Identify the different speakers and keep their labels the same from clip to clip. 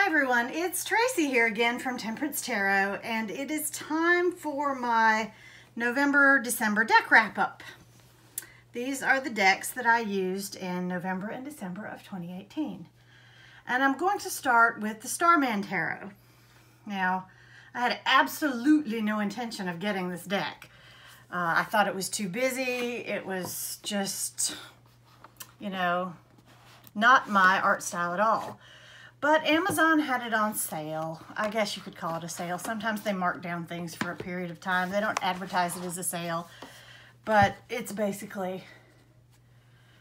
Speaker 1: everyone, it's Tracy here again from Temperance Tarot, and it is time for my November-December deck wrap-up. These are the decks that I used in November and December of 2018. And I'm going to start with the Starman Tarot. Now, I had absolutely no intention of getting this deck. I thought it was too busy. It was just, you know, not my art style at all. But Amazon had it on sale. I guess you could call it a sale. Sometimes they mark down things for a period of time. They don't advertise it as a sale, but it's basically,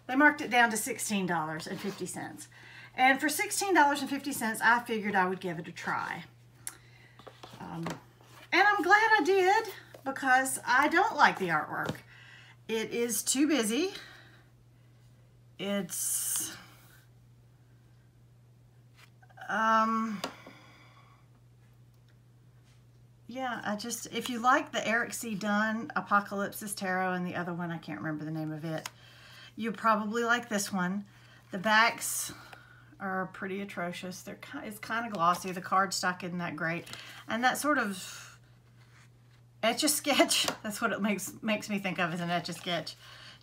Speaker 1: they marked it down to $16.50. And for $16.50, I figured I would give it a try. And I'm glad I did, because I don't like the artwork. It is too busy. It's yeah, if you like the Eric C. Dunn Apocalypsis Tarot and the other one, I can't remember the name of it, you probably like this one. The backs are pretty atrocious. It's kind of glossy. The cardstock isn't that great. And that sort of Etch-a-Sketch, that's what it makes me think of as an Etch-a-Sketch.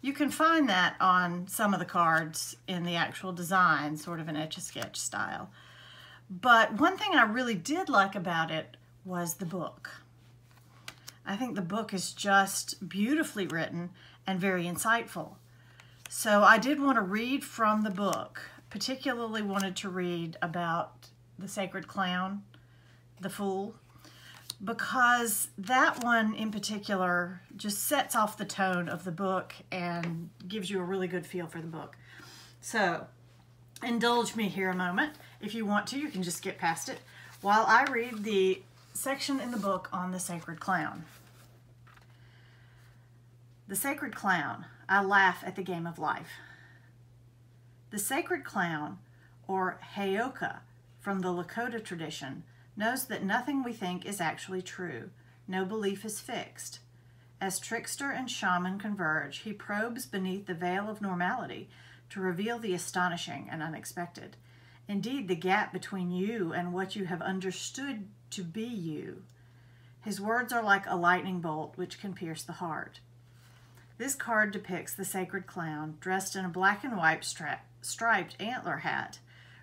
Speaker 1: You can find that on some of the cards in the actual design, sort of an Etch-a-Sketch style. But one thing I really did like about it was the book. I think the book is just beautifully written and very insightful. So I did want to read from the book, particularly wanted to read about the Sacred Clown, the Fool, because that one in particular just sets off the tone of the book and gives you a really good feel for the book. So indulge me here a moment. If you want to, you can just skip past it while I read the section in the book on the Sacred Clown. The Sacred Clown. I laugh at the game of life. The Sacred Clown, or Heyoka from the Lakota tradition, knows that nothing we think is actually true. No belief is fixed. As trickster and shaman converge, he probes beneath the veil of normality to reveal the astonishing and unexpected. Indeed, the gap between you and what you have understood to be you. His words are like a lightning bolt which can pierce the heart. This card depicts the Sacred Clown dressed in a black and white striped antler hat,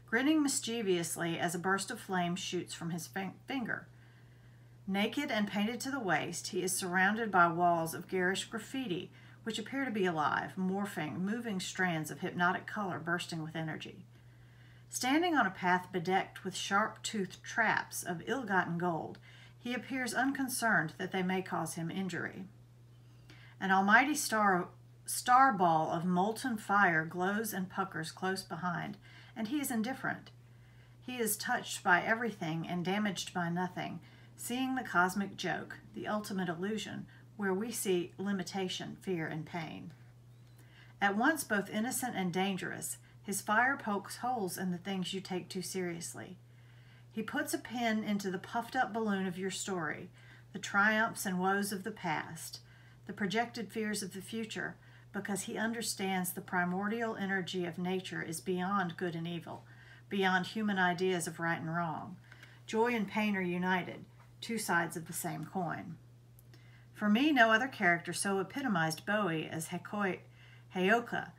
Speaker 1: grinning mischievously as a burst of flame shoots from his finger. Naked and painted to the waist, he is surrounded by walls of garish graffiti which appear to be alive, morphing, moving strands of hypnotic color bursting with energy. Standing on a path bedecked with sharp-toothed traps of ill-gotten gold, he appears unconcerned that they may cause him injury. An almighty star ball of molten fire glows and puckers close behind, and he is indifferent. He is touched by everything and damaged by nothing, seeing the cosmic joke, the ultimate illusion, where we see limitation, fear, and pain. At once both innocent and dangerous, his fire pokes holes in the things you take too seriously. He puts a pin into the puffed-up balloon of your story, the triumphs and woes of the past, the projected fears of the future, because he understands the primordial energy of nature is beyond good and evil, beyond human ideas of right and wrong. Joy and pain are united, two sides of the same coin. For me, no other character so epitomized Bowie as Heyoka,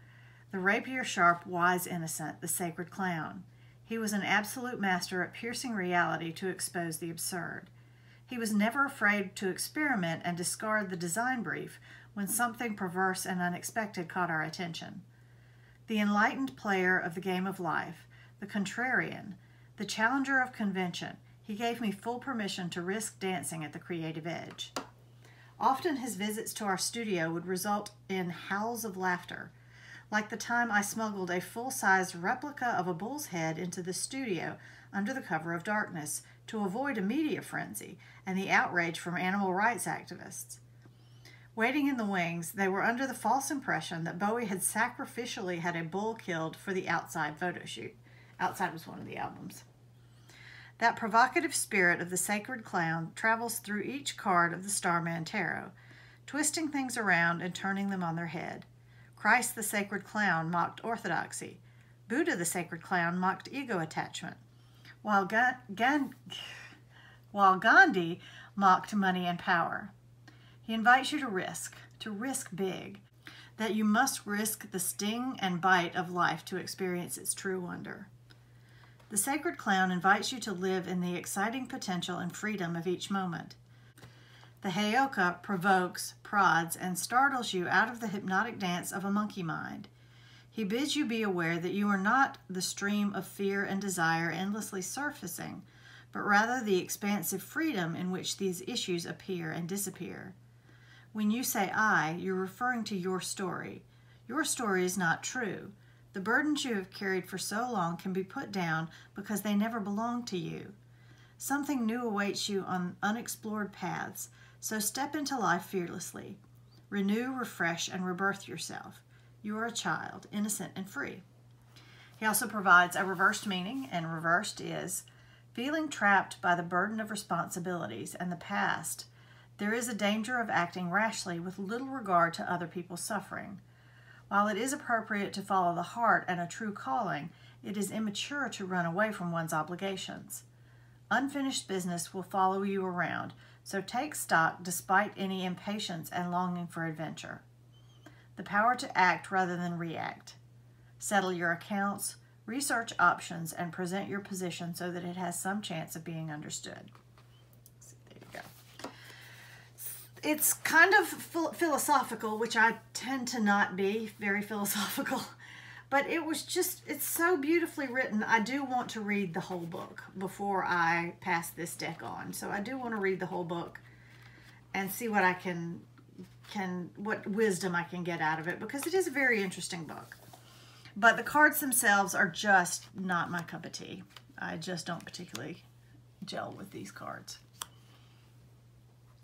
Speaker 1: the rapier-sharp, wise innocent, the Sacred Clown. He was an absolute master at piercing reality to expose the absurd. He was never afraid to experiment and discard the design brief when something perverse and unexpected caught our attention. The enlightened player of the game of life, the contrarian, the challenger of convention, he gave me full permission to risk dancing at the creative edge. Often his visits to our studio would result in howls of laughter, like the time I smuggled a full-size replica of a bull's head into the studio under the cover of darkness to avoid a media frenzy and the outrage from animal rights activists. Waiting in the wings, they were under the false impression that Bowie had sacrificially had a bull killed for the Outside photo shoot. Outside was one of the albums. That provocative spirit of the Sacred Clown travels through each card of the Starman Tarot, twisting things around and turning them on their head. Christ the Sacred Clown mocked orthodoxy. Buddha the Sacred Clown mocked ego attachment. while Gandhi mocked money and power. He invites you to risk big, that you must risk the sting and bite of life to experience its true wonder. The Sacred Clown invites you to live in the exciting potential and freedom of each moment. The Heyoka provokes, prods, and startles you out of the hypnotic dance of a monkey mind. He bids you be aware that you are not the stream of fear and desire endlessly surfacing, but rather the expansive freedom in which these issues appear and disappear. When you say I, you're referring to your story. Your story is not true. The burdens you have carried for so long can be put down because they never belonged to you. Something new awaits you on unexplored paths, so step into life fearlessly. Renew, refresh, and rebirth yourself. You are a child, innocent and free. He also provides a reversed meaning, and reversed is feeling trapped by the burden of responsibilities and the past. There is a danger of acting rashly with little regard to other people's suffering. While it is appropriate to follow the heart and a true calling, it is immature to run away from one's obligations. Unfinished business will follow you around, so take stock despite any impatience and longing for adventure. The power to act rather than react. Settle your accounts, research options, and present your position so that it has some chance of being understood. There you go. It's kind of philosophical, which I tend to not be very philosophical, but it's so beautifully written. I do want to read the whole book before I pass this deck on. So I do want to read the whole book and see what I what wisdom I can get out of it, because it is a very interesting book. But the cards themselves are just not my cup of tea. I just don't particularly gel with these cards.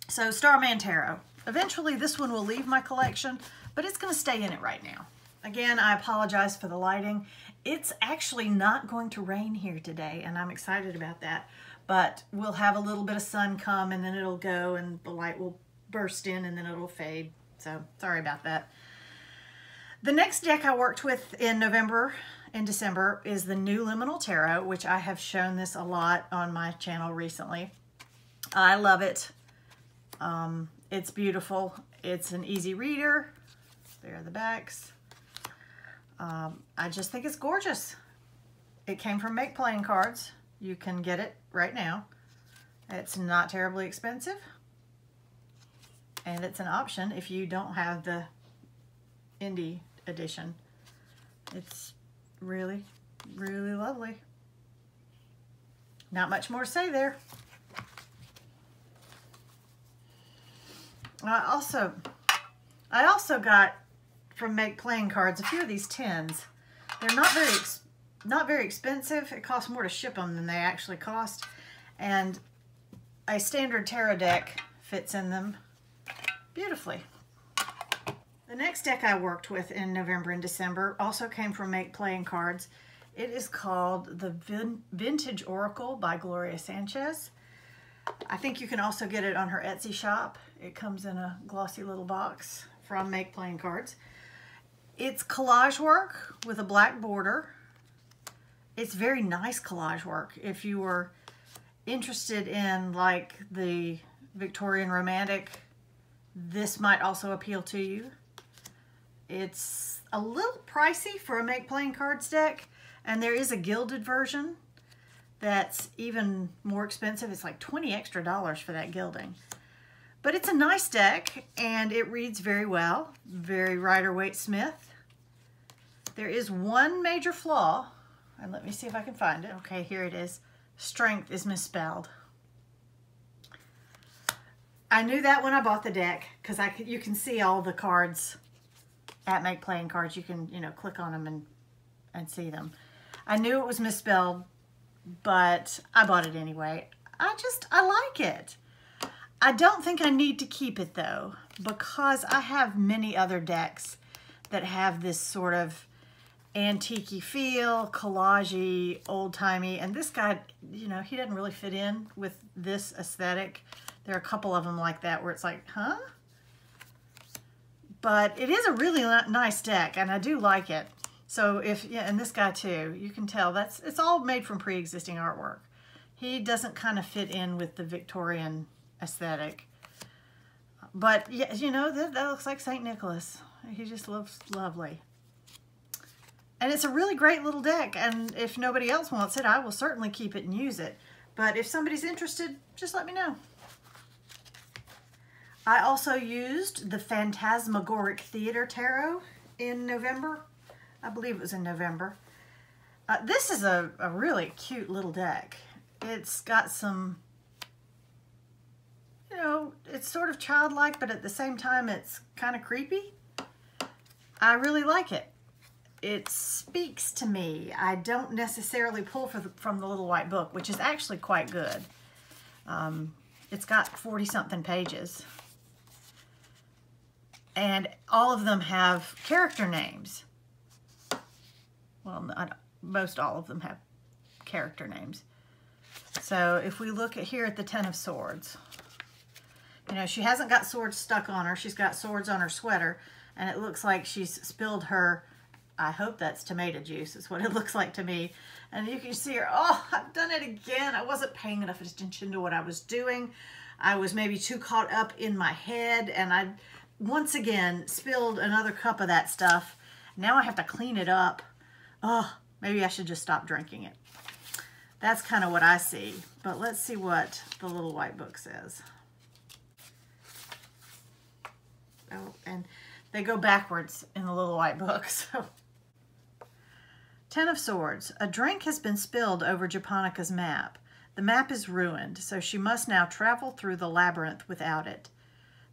Speaker 1: So Starman Tarot. Eventually this one will leave my collection, but it's going to stay in it right now. Again, I apologize for the lighting. It's actually not going to rain here today, and I'm excited about that. But we'll have a little bit of sun come, and then it'll go, and the light will burst in, and then it'll fade. So sorry about that. The next deck I worked with in November and December is the New Liminal Tarot, which I have shown this a lot on my channel recently. I love it. It's beautiful. It's an easy reader. There are the backs. I just think it's gorgeous. It came from Make Playing Cards. You can get it right now. It's not terribly expensive. And it's an option if you don't have the indie edition. It's really, really lovely. Not much more to say there. I also got from Make Playing Cards a few of these tins. They're not very expensive. It costs more to ship them than they actually cost, and a standard tarot deck fits in them beautifully. The next deck I worked with in November and December also came from Make Playing Cards. It is called the Vintage Oracle by Gloria Sanchez. I think you can also get it on her Etsy shop. It comes in a glossy little box from Make Playing Cards. It's collage work with a black border. It's very nice collage work. If you were interested in like the Victorian Romantic, this might also appeal to you. It's a little pricey for a Make Playing Cards deck, and there is a gilded version that's even more expensive. It's like $20 extra for that gilding. But it's a nice deck, and it reads very well. Very Rider-Waite-Smith. There is one major flaw, and let me see if I can find it. Okay, here it is. Strength is misspelled. I knew that when I bought the deck, because you can see all the cards at Make Playing Cards. You can, click on them and see them. I knew it was misspelled, but I bought it anyway. I like it. I don't think I need to keep it though, because I have many other decks that have this sort of antique-y feel, collage-y, old-timey, and this guy, he doesn't really fit in with this aesthetic. There are a couple of them like that where it's like, huh? But it is a really nice deck, and I do like it. So and this guy too, you can tell it's all made from pre-existing artwork. He doesn't kind of fit in with the Victorian aesthetic. But, yeah, you know, that looks like St. Nicholas. He just looks lovely. And it's a really great little deck, and if nobody else wants it, I will certainly keep it and use it. But if somebody's interested, just let me know. I also used the Phantasmagoric Theater Tarot in November. I believe it was in November. This is a really cute little deck. It's got some, you know, it's sort of childlike, but at the same time it's kind of creepy. I really like it. It speaks to me. I don't necessarily pull from the Little White Book, which is actually quite good. It's got 40-something pages. And all of them have character names. Well, most all of them have character names. So if we look here at the Ten of Swords, you know, she hasn't got swords stuck on her. She's got swords on her sweater, and it looks like she's spilled her, I hope that's tomato juice, is what it looks like to me. And you can see her, oh, I've done it again. I wasn't paying enough attention to what I was doing. I was maybe too caught up in my head, and I once again spilled another cup of that stuff. Now I have to clean it up. Oh, maybe I should just stop drinking it. That's kind of what I see. But let's see what the Little White Book says. Oh, and they go backwards in the Little White Book. So, Ten of Swords. A drink has been spilled over Japonica's map. The map is ruined, so she must now travel through the labyrinth without it.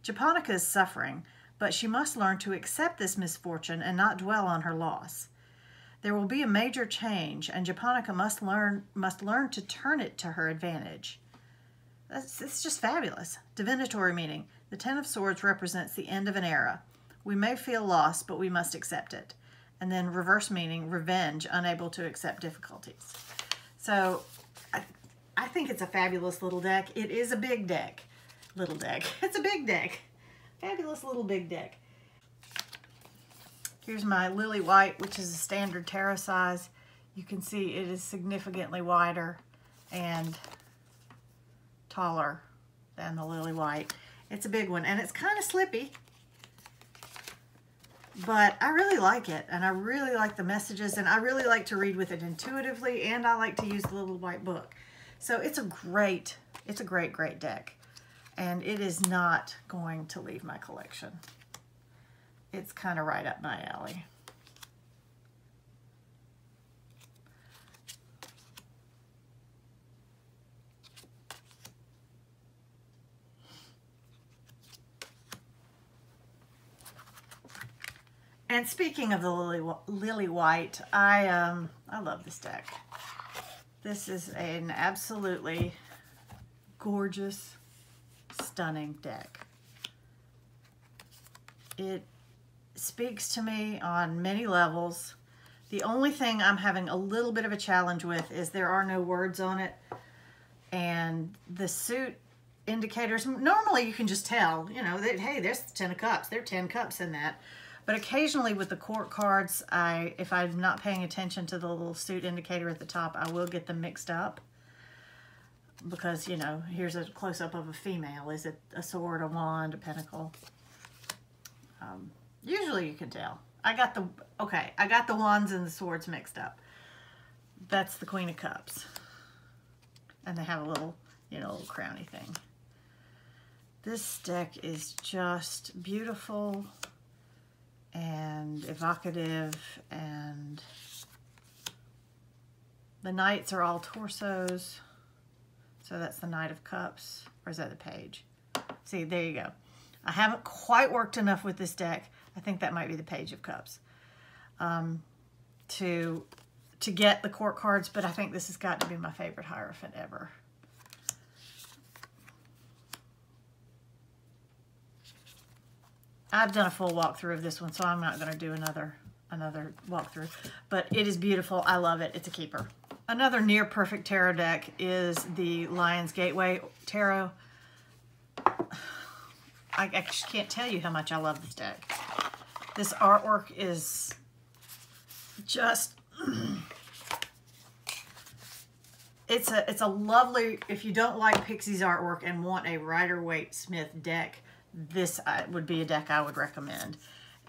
Speaker 1: Japonica is suffering, but she must learn to accept this misfortune and not dwell on her loss. There will be a major change, and Japonica must learn to turn it to her advantage. It's just fabulous. Divinatory meaning. The Ten of Swords represents the end of an era. We may feel lost, but we must accept it. And then reverse meaning, revenge, unable to accept difficulties. So I think it's a fabulous little deck. It is a big deck. Little deck. It's a big deck. Fabulous little big deck. Here's my Lily White, which is a standard tarot size. You can see it is significantly wider and taller than the Lily White. It's a big one, and it's kind of slippy, but I really like it, and I really like the messages, and I really like to read with it intuitively, and I like to use the Little White Book. So it's a great, great deck, and it is not going to leave my collection. It's kind of right up my alley. And speaking of the Lily White, I love this deck. This is an absolutely gorgeous, stunning deck. It speaks to me on many levels. The only thing I'm having a little bit of a challenge with is there are no words on it, and the suit indicators, normally you can just tell, you know, that, hey, there's the Ten of Cups. There are 10 cups in that. But occasionally with the court cards, if I'm not paying attention to the little suit indicator at the top, I will get them mixed up. Because, you know, here's a close-up of a female. Is it a sword, a wand, a pentacle? Usually you can tell. I got the wands and the swords mixed up. That's the Queen of Cups. And they have a little, you know, little crowny thing. This deck is just beautiful and evocative, and the knights are all torsos. So that's the Knight of Cups, or is that the page? See, there you go. I haven't quite worked enough with this deck. I think that might be the Page of Cups to get the court cards, but I think this has got to be my favorite Hierophant ever. I've done a full walkthrough of this one, so I'm not going to do another walkthrough, but it is beautiful. I love it. It's a keeper. Another near perfect tarot deck is the Lion's Gateway Tarot. I just can't tell you how much I love this deck. This artwork is just it's a lovely, if you don't like Pixie's artwork and want a Rider-Waite-Smith deck, this would be a deck I would recommend.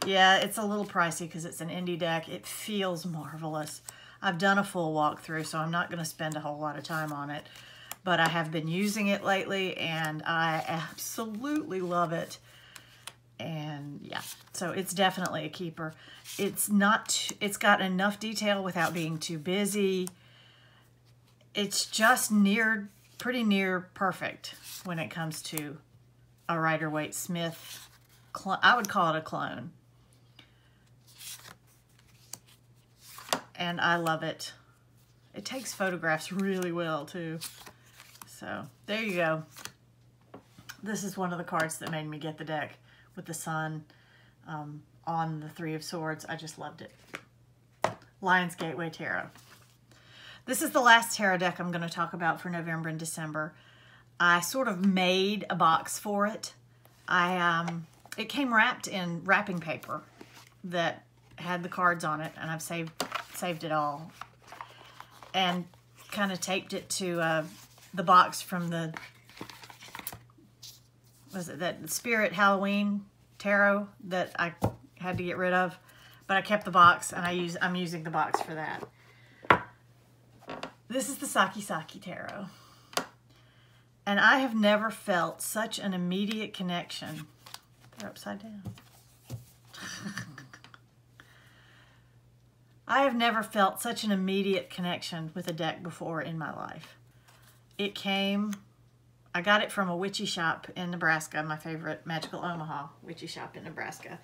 Speaker 1: Yeah, it's a little pricey because it's an indie deck. It feels marvelous. I've done a full walkthrough, so I'm not going to spend a whole lot of time on it. But I have been using it lately, and I absolutely love it. And yeah, so it's definitely a keeper. It's got enough detail without being too busy. It's just pretty near perfect when it comes to a Rider-Waite-Smith. I would call it a clone. And I love it. It takes photographs really well too. So there you go. This is one of the cards that made me get the deck with the sun on the Three of Swords. I just loved it. Lions Gateway Tarot. This is the last tarot deck I'm going to talk about for November and December. I sort of made a box for it. It came wrapped in wrapping paper that had the cards on it, and I've saved it all, and kind of taped it to the box from the Spirit Halloween tarot that I had to get rid of, but I kept the box, and I'm using the box for that. This is the Saki Saki Tarot, and I have never felt such an immediate connection. They're upside down. I have never felt such an immediate connection with a deck before in my life. I got it from a witchy shop in Nebraska, my favorite Magical Omaha witchy shop in Nebraska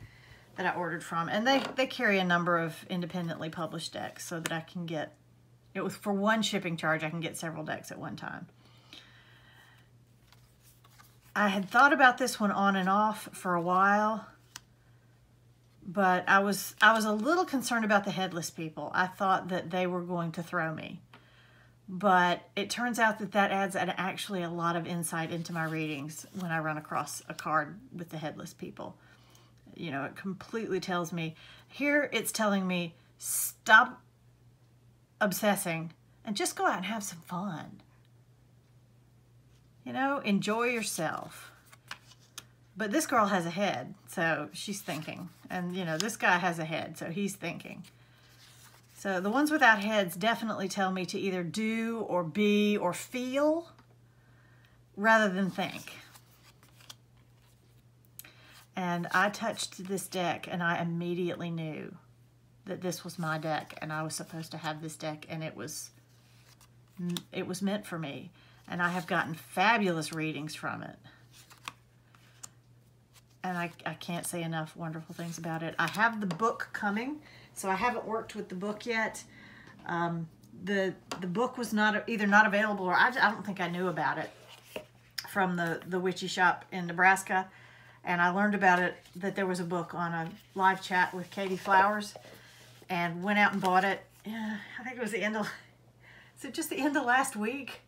Speaker 1: that I ordered from. And they carry a number of independently published decks so that I can get, it was for one shipping charge, I can get several decks at one time. I had thought about this one on and off for a while, but I was a little concerned about the headless people. I thought that they were going to throw me. But it turns out that adds actually a lot of insight into my readings when I run across a card with the headless people. You know, it completely tells me, here it's telling me, stop obsessing and just go out and have some fun. You know, enjoy yourself. But this girl has a head, so she's thinking. And, you know, this guy has a head, so he's thinking. So the ones without heads definitely tell me to either do or be or feel rather than think. And I touched this deck and I immediately knew that this was my deck and I was supposed to have this deck, and it was meant for me. And I have gotten fabulous readings from it. And I can't say enough wonderful things about it. I have the book coming, so I haven't worked with the book yet. The book was either not available, or I don't think I knew about it from the witchy shop in Nebraska. And I learned about it, that there was a book on a live chat with Katie Flowers, and went out and bought it. Yeah, I think it was the end of last week,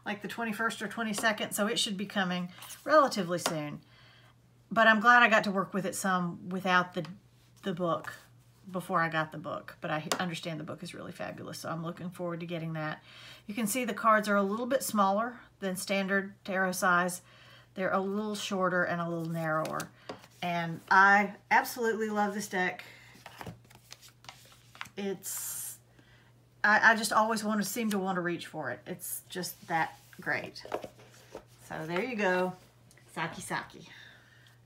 Speaker 1: like the 21st or 22nd, so it should be coming relatively soon. But I'm glad I got to work with it some without the book before I got the book. But I understand the book is really fabulous, so I'm looking forward to getting that. You can see the cards are a little bit smaller than standard tarot size. They're a little shorter and a little narrower. And I absolutely love this deck. I just always seem to want to reach for it. It's just that great. So there you go, Saki Saki.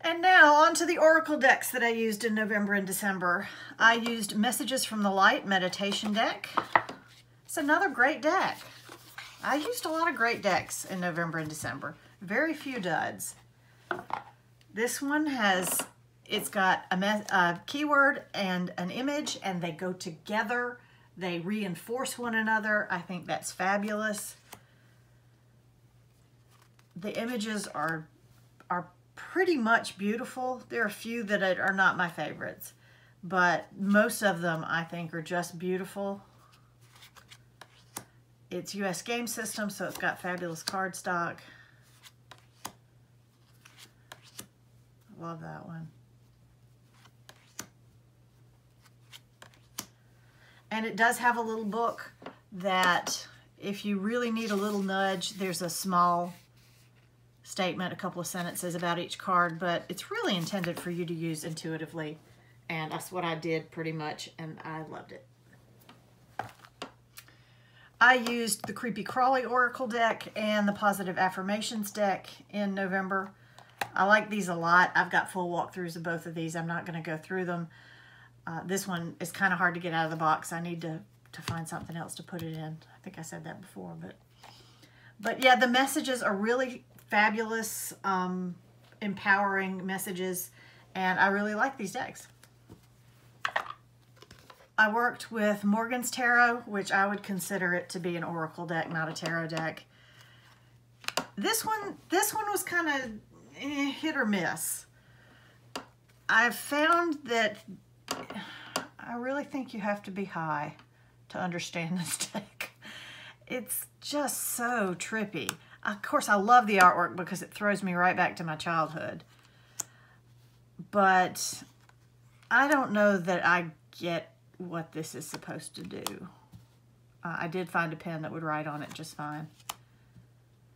Speaker 1: And now on to the Oracle decks that I used in November and December. I used Messages from the Light meditation deck. It's another great deck. I used a lot of great decks in November and December. Very few duds. This one it's got a keyword and an image, and they go together. They reinforce one another. I think that's fabulous. The images are pretty much beautiful. There are a few that are not my favorites, but most of them I think are just beautiful. It's US Game System, so it's got fabulous cardstock. Love that one. And it does have a little book that If you really need a little nudge, there's a small statement, a couple of sentences about each card, but it's really intended for you to use intuitively. And that's what I did pretty much, and I loved it. I used the Creepy Crawly Oracle deck and the Positive Affirmations deck in November. I like these a lot. I've got full walkthroughs of both of these. I'm not going to go through them. This one is kind of hard to get out of the box. I need to find something else to put it in. I think I said that before, but yeah, the messages are really fabulous, empowering messages, and I really like these decks. I worked with Morgan's Tarot, which I would consider it to be an oracle deck, not a tarot deck. This one was kind of hit or miss. I've found that I really think you have to be high to understand this deck. It's just so trippy. Of course, I love the artwork because it throws me right back to my childhood. But I don't know that I get what this is supposed to do. I did find a pen that would write on it just fine.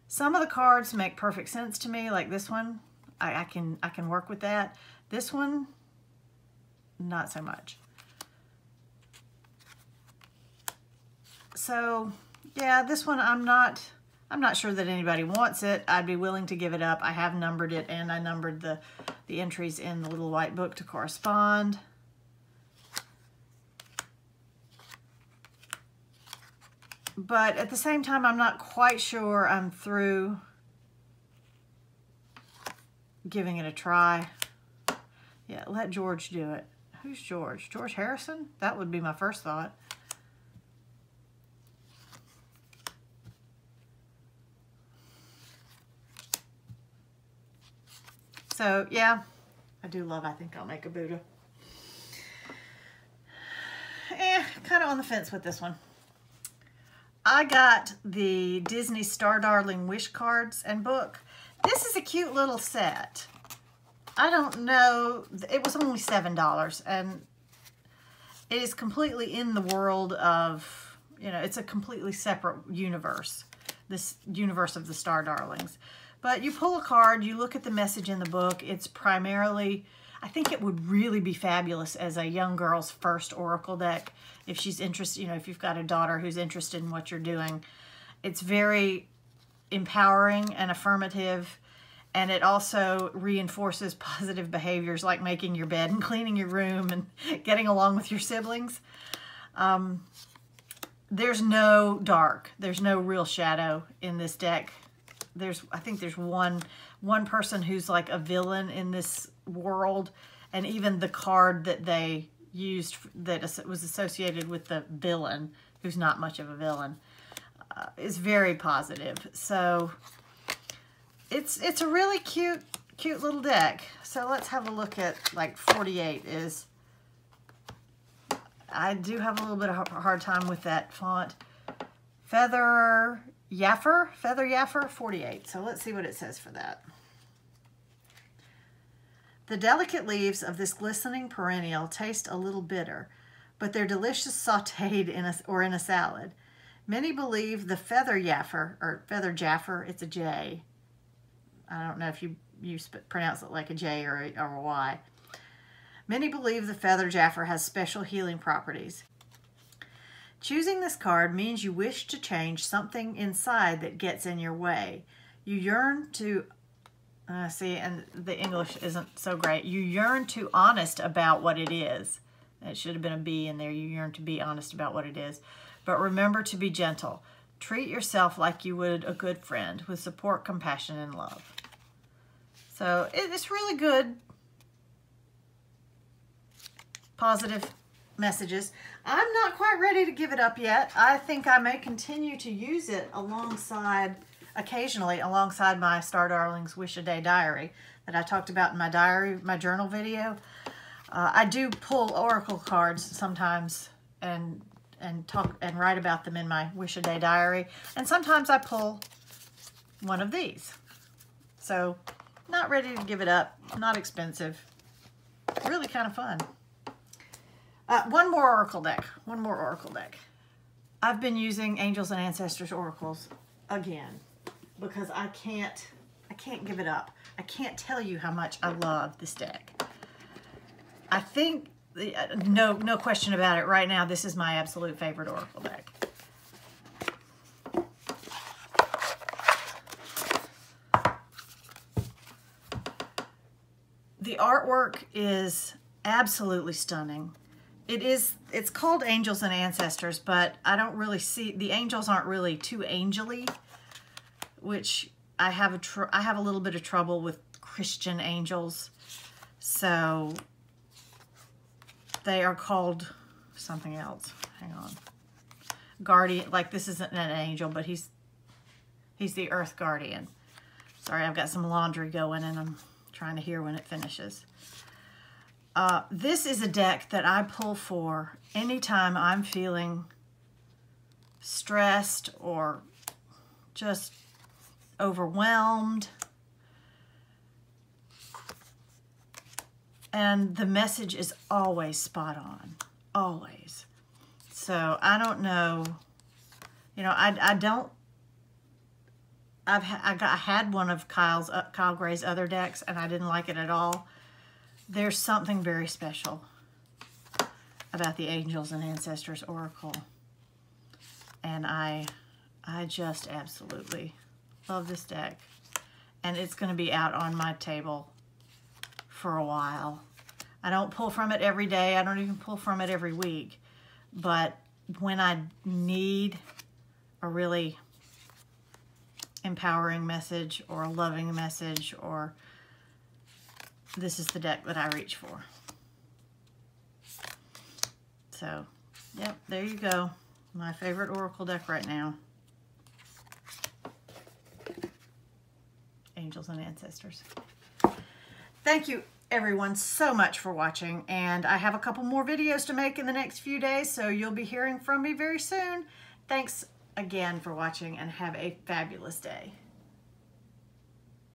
Speaker 1: Some of the cards make perfect sense to me, like this one. I can work with that. This one, not so much. So yeah, this one I'm not sure that anybody wants it. I'd be willing to give it up. I have numbered it, and I numbered the entries in the little white book to correspond. But at the same time, I'm not quite sure I'm through giving it a try. Yeah, let George do it. Who's George? George Harrison? That would be my first thought. So, yeah, I do love I Think I'll Make a Buddha. Kind of on the fence with this one. I got the Disney Star Darling Wish Cards and book. This is a cute little set. I don't know, it was only $7, and it is completely in the world of, you know, it's a completely separate universe, this universe of the Star Darlings. But you pull a card, you look at the message in the book. It's primarily, I think it would really be fabulous as a young girl's first oracle deck. If she's interested, you know, if you've got a daughter who's interested in what you're doing. It's very empowering and affirmative, and it also reinforces positive behaviors like making your bed and cleaning your room and getting along with your siblings. There's no dark. There's no real shadow in this deck. I think there's one person who's like a villain in this world, and even the card that they used that was associated with the villain, who's not much of a villain, is very positive. So it's a really cute little deck. So let's have a look at, like, 48 is, I do have a little bit of a hard time with that font. Feather Yaffer 48. So let's see what it says for that. The delicate leaves of this glistening perennial taste a little bitter, but they're delicious sautéed in a salad. Many believe the Feather Yaffer, or Feather Jaffer, it's a J. I don't know if you pronounce it like a J or a Y. Many believe the Feather Jaffer has special healing properties. Choosing this card means you wish to change something inside that gets in your way. You yearn to, see, and the English isn't so great. You yearn to honest about what it is. It should have been a B in there. You yearn to be honest about what it is. But remember to be gentle. Treat yourself like you would a good friend with support, compassion, and love. So it's really good. Positive messages. I'm not quite ready to give it up yet. I think I may continue to use it occasionally alongside my Star Darlings Wish a Day diary that I talked about in my journal video. I do pull oracle cards sometimes and talk and write about them in my Wish a Day diary, and sometimes I pull one of these. So not ready to give it up, not expensive, really kind of fun. One more oracle deck. I've been using Angels and Ancestors Oracles again because I can't give it up. I can't tell you how much I love this deck. I think, no question about it, right now this is my absolute favorite Oracle deck. The artwork is absolutely stunning. It's called Angels and Ancestors, but I don't really see, the angels aren't really too angel-y, which I have a little bit of trouble with Christian angels. So they are called something else. Hang on. Guardian, like this isn't an angel, but he's the Earth Guardian. Sorry, I've got some laundry going and I'm trying to hear when it finishes. This is a deck that I pull for anytime I'm feeling stressed or just overwhelmed. And the message is always spot on, always. So I don't know, you know, I had one of Kyle Gray's other decks and I didn't like it at all. There's something very special about the Angels and Ancestors Oracle. And I just absolutely love this deck. And it's going to be out on my table for a while. I don't pull from it every day. I don't even pull from it every week. But when I need a really empowering message or a loving message, or this is the deck that I reach for. So, yep, there you go. My favorite Oracle deck right now. Angels and Ancestors. Thank you everyone so much for watching, and I have a couple more videos to make in the next few days, so you'll be hearing from me very soon. Thanks again for watching and have a fabulous day.